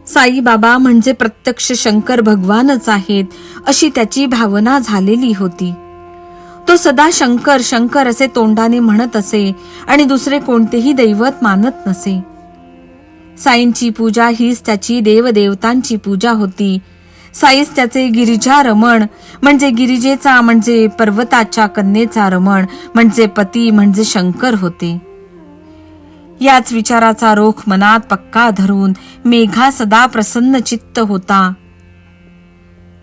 साईबाबा म्हणजे प्रत्यक्ष शंकर भगवानच आहेत अशी त्याची भावना झालेली होती. तो सदा शंकर शंकर असे तोंडाने म्हणत असे आणि दुसरे कोणतेही दैवत मानत नसे. साईंची पूजा हीच त्याची देवदेवतांची पूजा होती. साईच त्याचे गिरिजा रमण म्हणजे गिरिजेचा म्हणजे पर्वताच्या कन्येचा रमण म्हणजे पती म्हणजे शंकर होते. याच विचाराचा रोख मनात पक्का धरून मेघा सदा प्रसन्न चित्त होता.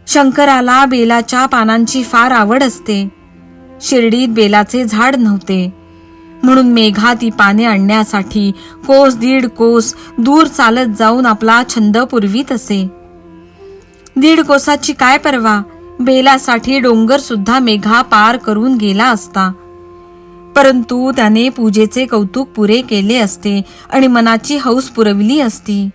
शंकराला बेलाच्या पानांची फार आवड असते. शिर्डीत बेलाचे झाड नव्हते म्हणून मेघा ती पाने आणण्यासाठी कोस दीड कोस दूर चालत जाऊन आपला छंद पुरवीत असे. 1.5 कोसाची काय परवा, बेलासाठी डोंगर सुद्धा मेघा पार करून गेला असता. परंतु त्याने पूजेचे कौतुक पुरे केले असते आणि मनाची हौस पुरवली असती.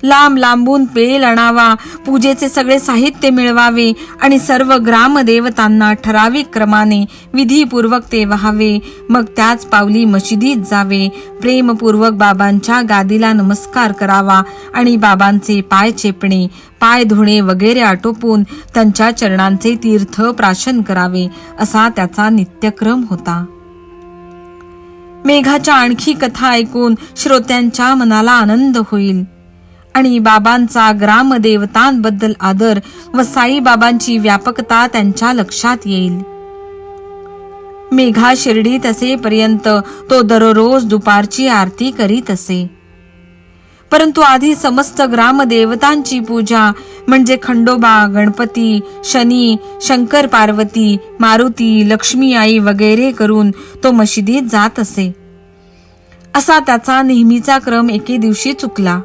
लांब लांबून बेल आणावा, पूजेचे सगळे साहित्य मिळवावे आणि सर्व ग्रामदेवतांना ठराविक क्रमाने विधीपूर्वक ते व्हावे. मग त्याच पावली मशिदीत जावे, प्रेमपूर्वक बाबांच्या गादीला नमस्कार करावा आणि बाबांचे पाय चेपणे, पाय धुणे वगैरे आटोपून त्यांच्या चरणांचे तीर्थ प्राशन करावे असा त्याचा नित्यक्रम होता. मेघाच्या आणखी कथा ऐकून श्रोत्यांच्या मनाला आनंद होईल आणि बाबांचा ग्रामदेवतांबद्दल आदर व साईबाबांची व्यापकता त्यांच्या लक्षात येईल. मेघा शिर्डीत असेपर्यंत तो दररोज दुपारची आरती करीत असे. परंतु आधी समस्त ग्रामदेवतांची पूजा म्हणजे खंडोबा, गणपती, शनी, शंकर पार्वती, मारुती, लक्ष्मी आई वगैरे करून तो मशिदीत जात असे. असा त्याचा नेहमीचा क्रम एके दिवशी चुकला.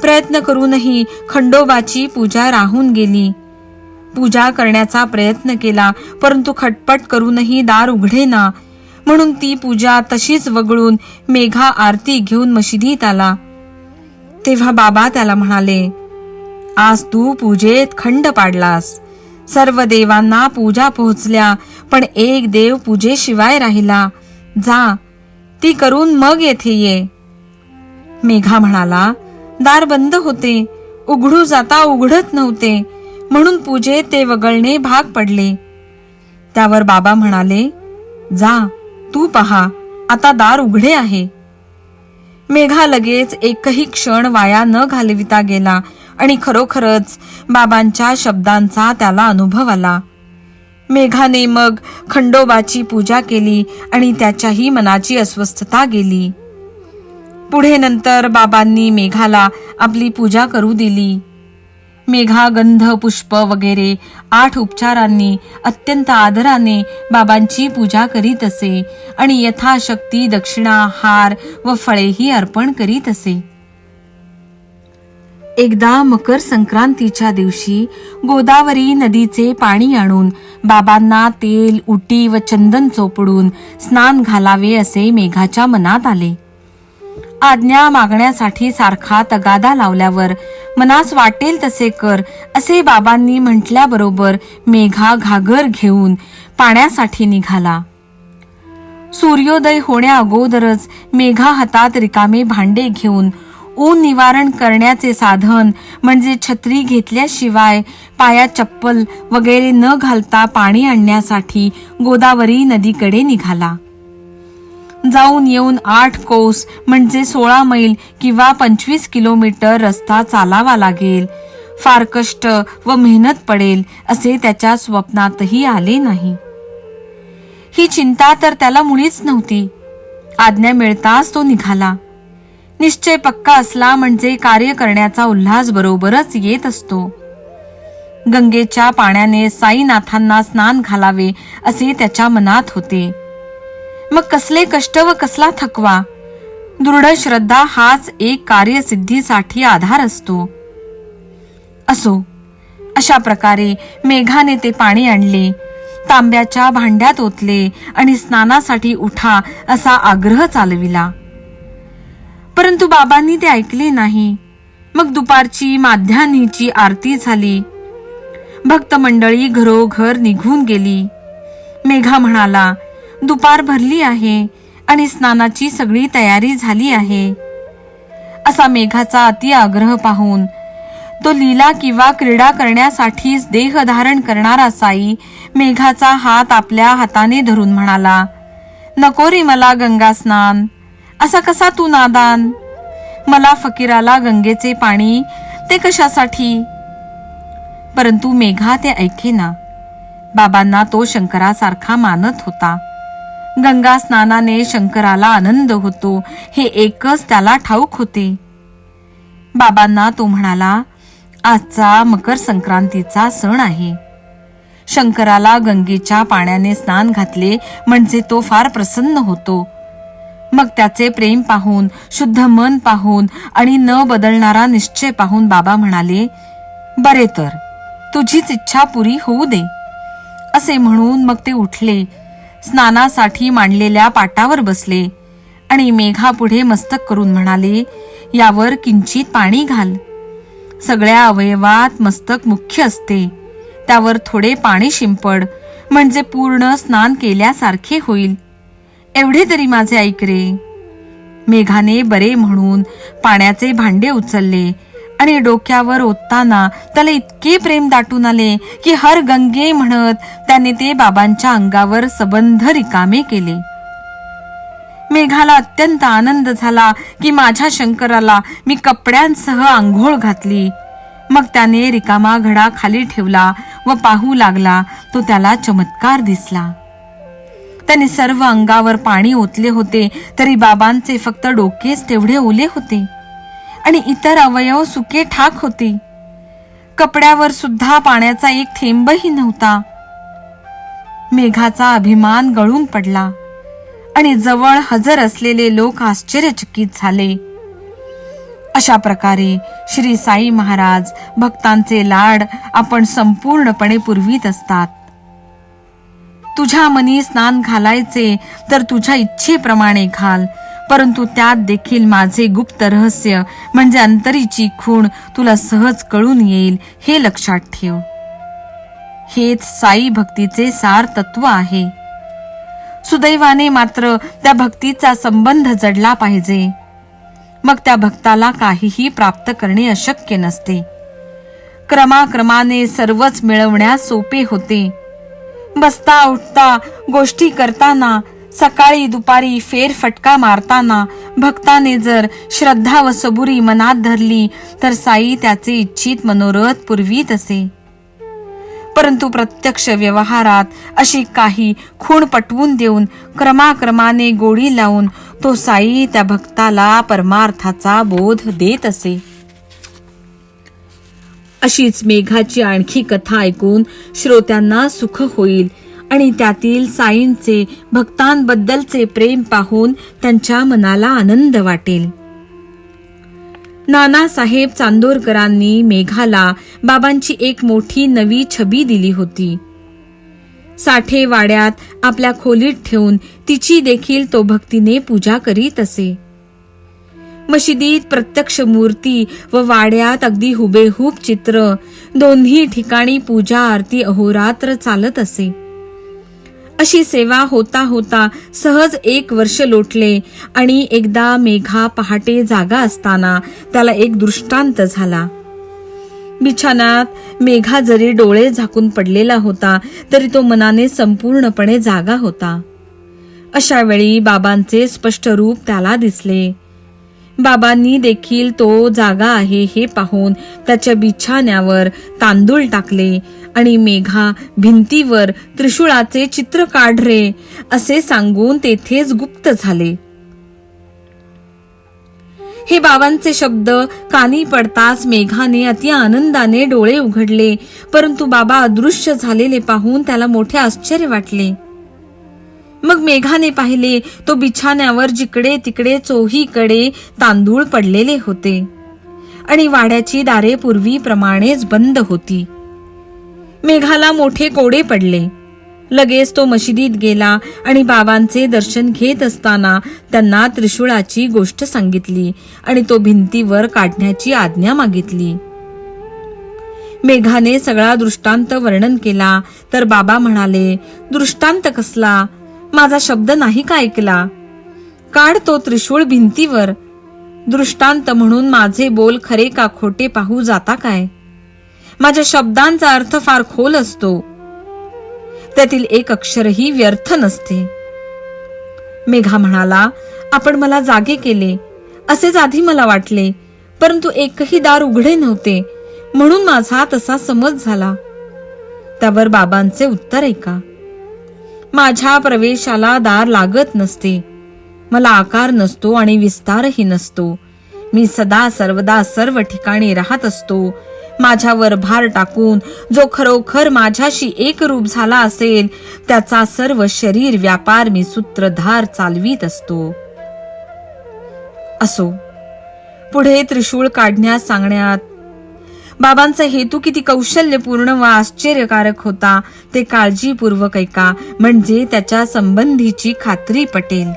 प्रयत्न करूनही खंडोबाची पूजा राहून गेली. पूजा करण्याचा प्रयत्न केला परंतु खटपट करूनही दार उघडेना. म्हणून ती पूजा तशीच वगळून मेघा आरती घेऊन मशिदीत आला. तेव्हा बाबा त्याला म्हणाले, आज तू पूजेत खंड पाडलास. सर्व देवांना पूजा पोहोचल्या पण एक देव पूजेशिवाय राहिला. जा, ती करून मग येथे ये. मेघा म्हणाला, दार बंद होते, उघडू जाता उघडत नव्हते म्हणून पूजेत ते वगळणे भाग पडले. त्यावर बाबा म्हणाले, जा, तू पहा, आता दार उघडे आहे. मेघा लगेच एकही क्षण वाया न घालविता गेला आणि खरोखरच बाबांच्या शब्दांचा त्याला अनुभव आला. मेघाने मग खंडोबाची पूजा केली आणि त्याच्याही मनाची अस्वस्थता गेली. पुढे नंतर बाबांनी मेघाला आपली पूजा करू दिली. मेघा गंध, पुष्प वगैरे 8 उपचारांनी अत्यंत आदराने बाबांची पूजा करीत असे आणि यथाशक्ती दक्षिणा, हार व फळेही अर्पण करीत असे. एकदा मकर संक्रांतीच्या दिवशी गोदावरी नदीचे पाणी आणून बाबांना तेल, उटी व चंदन चोपडून स्नान घालावे असे मेघाच्या मनात आले. आज्ञा मागण्यासाठी सारखा तगादा लावल्यावर मनास वाटेल तसे कर असे बाबांनी म्हटल्याबरोबर मेघा घागर घेऊन पाण्यासाठी निघाला. सूर्योदय होण्या अगोदरच मेघा हातात रिकामे भांडे घेऊन ऊन निवारण करण्याचे साधन म्हणजे छत्री घेतल्याशिवाय पायात चप्पल वगैरे न घालता पाणी आणण्यासाठी गोदावरी नदीकडे निघाला. जाऊन येऊन 8 कोस म्हणजे 16 मैल किंवा 25 किलोमीटर रस्ता चालावा लागेल. फार कष्ट व मेहनत पडेल असे त्याच्या स्वप्नातही आले नाही. ही चिंता तर त्याला मुळीच नव्हती. आज्ञा मिळताच तो निघाला. निश्चय पक्का असला म्हणजे कार्य करण्याचा उल्हास बरोबरच येत असतो. गंगेच्या पाण्याने साईनाथांना स्नान घालावे असे त्याच्या मनात होते. मग कसले कष्ट व कसला थकवा. दृढ श्रद्धा हाच एक कार्यसिद्धीसाठी आधार असतो. असो, अशा प्रकारे मेघाने ते पाणी आणले. तांब्याच्या भांड्यात ओतले आणि स्नानासाठी उठा असा आग्रह चालविला. परंतु बाबांनी ते ऐकले नाही. मग दुपारची माध्यान्हीची आरती झाली. भक्त मंडळी घरोघर निघून गेली. मेघा म्हणाला, दुपार भरली आहे आणि स्नानाची सगळी तयारी झाली आहे. असा मेघाचा अति आग्रह पाहून तो लीला किंवा क्रीडा करण्यासाठीच देह धारण करणारा साई मेघाचा हात आपल्या हाताने धरून म्हणाला, नको रे मला गंगा स्नान. असा कसा तू नादान? मला फकीराला गंगेचे पाणी ते कशासाठी? परंतु मेघा ते ऐकेना. बाबांना तो शंकरासारखा मानत होता. गंगा स्नानाने शंकराला आनंद होतो हे एकच त्याला ठाऊक होते. बाबांना तो म्हणाला, आजचा मकर संक्रांतीचा सण आहे. शंकराला गंगेच्या पाण्याने स्नान घातले म्हणजे तो फार प्रसन्न होतो. मग त्याचे प्रेम पाहून, शुद्ध मन पाहून आणि न बदलणारा निश्चय पाहून बाबा म्हणाले, बरे तर तुझीच इच्छा पुरी होऊ दे. असे म्हणून मग ते उठले, स्नानासाठी मांडलेल्या पाटावर बसले आणि मेघापुढे मस्तक करून म्हणाले, यावर किंचित पाणी घाल. सगळ्या अवयवात मस्तक मुख्य असते, त्यावर थोडे पाणी शिंपड म्हणजे पूर्ण स्नान केल्यासारखे होईल. एवढे तरी माझे ऐक रे. मेघाने बरे म्हणून पाण्याचे भांडे उचलले आणि डोक्यावर ओतताना त्याला इतके प्रेम दाटून आले की हर गंगे म्हणत त्याने ते बाबांच्या अंगावर सबंध रिकामे केले. मेघाला अत्यंत आनंद झाला की माझ्या शंकराला मी कपड्यांसह आंघोळ घातली. मग त्याने रिकामा घडा खाली ठेवला व पाहू लागला. तो त्याला चमत्कार दिसला. त्याने सर्व अंगावर पाणी ओतले होते तरी बाबांचे फक्त डोकेच तेवढे ओले होते आणि इतर अवयव सुके ठाक होते. कपड्यावर सुद्धा पाण्याचा एक थेंबही नव्हता. मेघाचा अभिमान गळून पडला आणि जवळ हजर असलेले लोक आश्चर्यचकित झाले. अशा प्रकारे श्री साई महाराज भक्तांचे लाड आपण संपूर्णपणे पुरवीत असतात. तुझ्या मनी स्नान घालायचे तर तुझ्या इच्छेप्रमाणे घाल, परंतु त्यात देखील माझे गुप्त रहस्य म्हणजे अंतरीची खूण तुला सहज कळून येईल हे लक्षात ठेव. हेच साई भक्तीचे सार तत्व आहे. सुदैवाने मात्र त्या भक्तीचा संबंध जडला पाहिजे. मग त्या भक्ताला काहीही प्राप्त करणे अशक्य नसते. क्रमाक्रमाने सर्वच मिळवण्यास सोपे होते. बसता उठता, गोष्टी करताना, सकाळी दुपारी फेरफटका मारताना भक्ताने जर श्रद्धा व सबुरी मनात धरली तर साई त्याचे इच्छित मनोरथ पुरवीत असे. परंतु प्रत्यक्ष व्यवहारात अशी काही खूण पटवून देऊन क्रमाक्रमाने गोडी लावून तो साई त्या भक्ताला परमार्थाचा बोध देत असे. अशीच मेघाची आणखी कथा ऐकून श्रोत्यांना सुख होईल आणि त्यातील साईंचे भक्तांबद्दलचे प्रेम पाहून त्यांच्या मनाला आनंद वाटेल. नानासाहेब चांदोरकरांनी मेघाला बाबांची एक मोठी नवी छबी दिली होती. साठे वाड्यात आपल्या खोलीत ठेवून तिची देखील तो भक्तीने पूजा करीत असे. मशिदीत प्रत्यक्ष मूर्ती व वाड्यात अगदी हुबेहूब चित्र, दोन्ही ठिकाणी पूजा आरती अहोरात्र चालत असे. अशी सेवा होता होता सहज 1 वर्ष लोटले आणि एकदा मेघा पहाटे जागा असताना त्याला एक दृष्टांत झाला. बिछाण्यात मेघा जरी डोळे झाकून पडलेला होता तरी तो मनाने संपूर्णपणे जागा होता. अशा वेळी बाबांचे स्पष्ट रूप त्याला दिसले. बाबांनी देखील तो जागा आहे हे पाहून त्याच्या बिछाण्यावर तांदूळ टाकले आणि मेघा भिंतीवर त्रिशूळाचे चित्र काढ रे असे सांगून तेथेच गुप्त झाले. हे बाबांचे शब्द कानी पडताच मेघाने अति आनंदाने डोळे उघडले. परंतु बाबा अदृश्य झालेले पाहून त्याला मोठे आश्चर्य वाटले. मग मेघाने पाहिले तो बिछाण्यावर जिकडे तिकडे चोहीकडे तांदूळ पडलेले होते आणि वाड्याची दारे पूर्वीप्रमाणेच बंद होती. मेघाला मोठे कोडे पडले. लगेच तो मशिदीत गेला आणि बाबांचे दर्शन घेत असताना त्यांना त्रिशूळाची गोष्ट सांगितली आणि तो भिंतीवर काढण्याची आज्ञा मागितली. मेघाने सगळा दृष्टांत वर्णन केला तर बाबा म्हणाले, दृष्टांत कसला? माझा शब्द नाही का ऐकला? काढ तो त्रिशूळ भिंतीवर. दृष्टांत म्हणून माझे बोल खरे का खोटे पाहू जाता काय? माझ्या शब्दांचा अर्थ फार खोल असतो, त्यातील एक अक्षरही व्यर्थ नसते. मेघा म्हणाला, आपण मला जागे केले असेच आधी मला वाटले, परंतु एकही दार उघडे नव्हते, म्हणून माझा तसा समज झाला. त्यावर बाबांचे उत्तर ऐका. माझ्या प्रवेशाला दार लागत नसते, मला आकार नसतो आणि विस्तारही नसतो. मी सदा सर्वदा सर्व ठिकाणी राहत असतो. माझ्यावर भार टाकून जो खरोखर माझ्याशी एकरूप झाला असेल त्याचा सर्व शरीर व्यापार मी सूत्रधार चालवीत असतो. असो, पुढे त्रिशूळ काढण्यास सांगण्यात बाबांचा हेतू किती कौशल्यपूर्ण व आश्चर्यकारक होता ते काळजीपूर्वक ऐका, म्हणजे त्याच्या संबंधीची खात्री पटेल.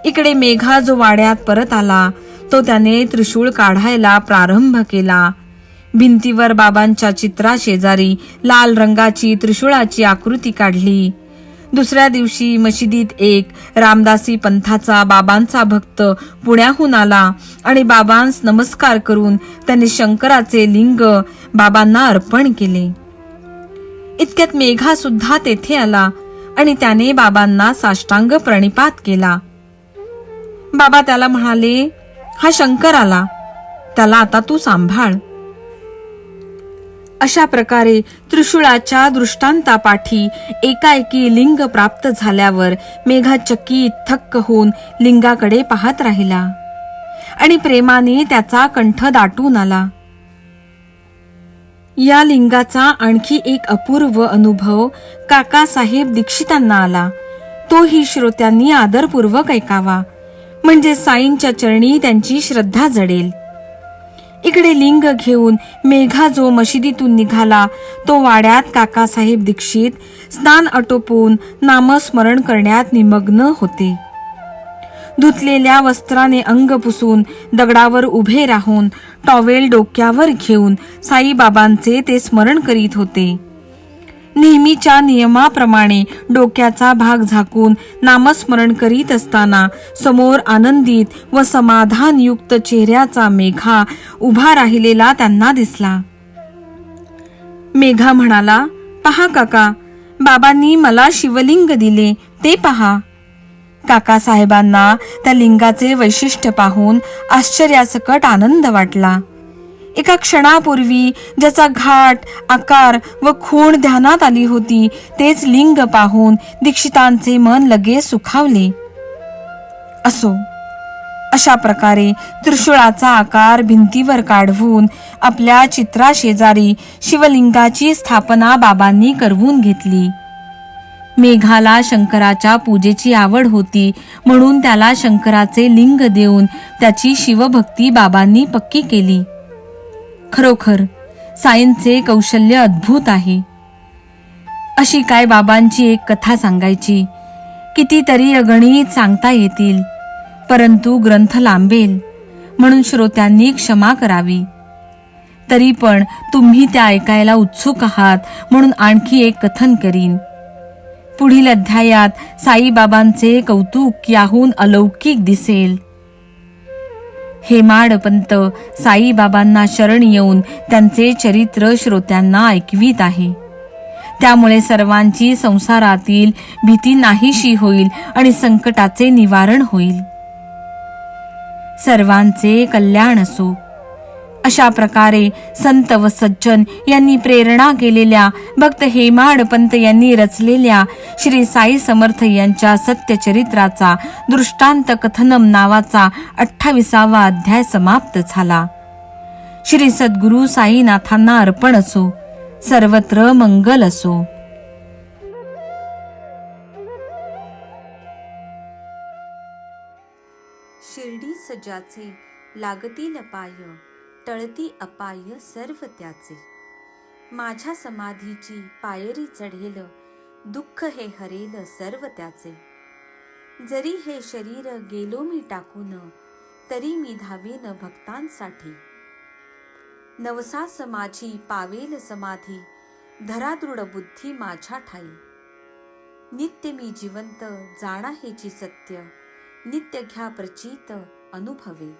इकडे मेघा जो वाड्यात परत आला तो त्याने त्रिशूळ काढायला प्रारंभ केला. भिंतीवर बाबांच्या चित्राशेजारी लाल रंगाची त्रिशूळाची आकृती काढली. दुसऱ्या दिवशी मशिदीत एक रामदासी पंथाचा बाबांचा भक्त पुण्याहून आला आणि बाबांस नमस्कार करून त्याने शंकराचे लिंग बाबांना अर्पण केले. इतक्यात मेघा सुद्धा तेथे आला आणि त्याने बाबांना साष्टांग प्रणिपात केला. बाबा त्याला म्हणाले, हा शंकर आला, त्याला आता तू सांभाळ. अशा प्रकारे त्रिशूळाच्या दृष्टांतापाठी एकाएकी लिंग प्राप्त झाल्यावर मेघा चकित थक्क होऊन लिंगाकडे पाहत राहिला आणि प्रेमाने त्याचा कंठ दाटून आला. या लिंगाचा आणखी एक अपूर्व अनुभव काकासाहेब दीक्षितांना आला. तोही श्रोत्यांनी आदरपूर्वक ऐकावा, म्हणजे साईंच्या चरणी त्यांची श्रद्धा जडेल. इकडे लिंग घेऊन मेघा जो मशिदीतून निघाला तो वाड्यात काकासाहेब दीक्षित स्नान आटोपून नामस्मरण करण्यात निमग्न होते. धुतलेल्या वस्त्राने अंग पुसून दगडावर उभे राहून टॉवेल डोक्यावर घेऊन साईबाबांचे ते स्मरण करीत होते. नेहमीच्या नियमाप्रमाणे डोक्याचा भाग झाकून नामस्मरण करीत असताना समोर आनंदित व समाधानयुक्त चेहऱ्याचा मेघा उभा राहिलेला त्यांना दिसला. मेघा म्हणाला, पहा काका, बाबांनी मला शिवलिंग दिले ते पहा. काकासाहेबांना त्या लिंगाचे वैशिष्ट्य पाहून आश्चर्यासकट आनंद वाटला. एका क्षणापूर्वी ज्याचा घाट आकार व खूण ध्यानात आली होती तेच लिंग पाहून दीक्षितांचे मन लगेच सुखावले. असो, अशा प्रकारे त्रिशूळाचा आकार भिंतीवर काढवून आपल्या चित्राशेजारी शिवलिंगाची स्थापना बाबांनी करवून घेतली. मेघाला शंकराच्या पूजेची आवड होती, म्हणून त्याला शंकराचे लिंग देऊन त्याची शिवभक्ती बाबांनी पक्की केली. खरोखर साईंचे कौशल्य अद्भुत आहे. अशी काय बाबांची एक कथा सांगायची, कितीतरी अगणित सांगता येतील, परंतु ग्रंथ लांबेल, म्हणून श्रोत्यांनी क्षमा करावी. तरी पण तुम्ही त्या ऐकायला उत्सुक आहात म्हणून आणखी एक कथन करीन. पुढील अध्यायात साईबाबांचे कौतुक याहून अलौकिक दिसेल. हेमाडपंत साईबाबांना शरण येऊन त्यांचे चरित्र श्रोत्यांना ऐकवीत आहे. त्यामुळे सर्वांची संसारातील भीती नाहीशी होईल आणि संकटाचे निवारण होईल. सर्वांचे कल्याण असो. अशा प्रकारे संत व सज्जन यांनी प्रेरणा केलेल्या भक्त हेमाडपंत यांनी रचलेल्या श्री साई समर्थ यांच्या सत्यचरित्राचा दृष्टांत कथनम नावाचा 28वा अध्याय समाप्त झाला. श्री सद्गुरु साईनाथांना अर्पण असो. सर्वत्र मंगल असो. शिर्डी सजाचे लागतील पाय, टळती अपाय सर्व त्याचे. माझ्या समाधीची पायरी चढेल, दुःख हे हरेल सर्व त्याचे. जरी हे शरीर गेलो मी टाकून, तरी मी धावेन भक्तांसाठी. नवसास माझी पावेल समाधी, धरा दृढ बुद्धी माझ्या ठाई. नित्य मी जिवंत जाणा हेची सत्य, नित्य घ्या प्रचित अनुभवे.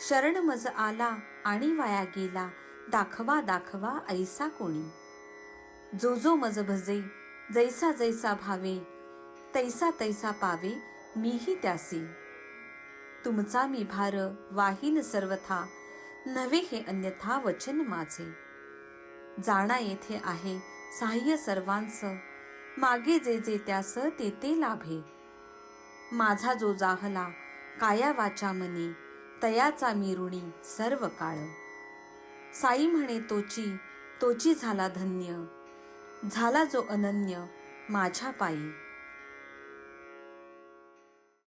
शरण मज आला आणि वाया गेला, दाखवा दाखवा ऐसा कोणी. जो जो मज भजे जैसा जैसा भावे, तैसा तैसा पावे मीही त्यासी. तुमचा मी भार वाहीन सर्वथा, नव्हे हे अन्यथा वचन माझे. जाणा येथे आहे सहाय्य सर्वांचं, मागे जे जे त्यास ते ते लाभे. माझा जो जाहला काया वाचा मनी, तयाचा मी ऋणी सर्व काळ. साई म्हणे तोची तोची झाला धन्य, झाला जो अनन्य माझ्या पायी.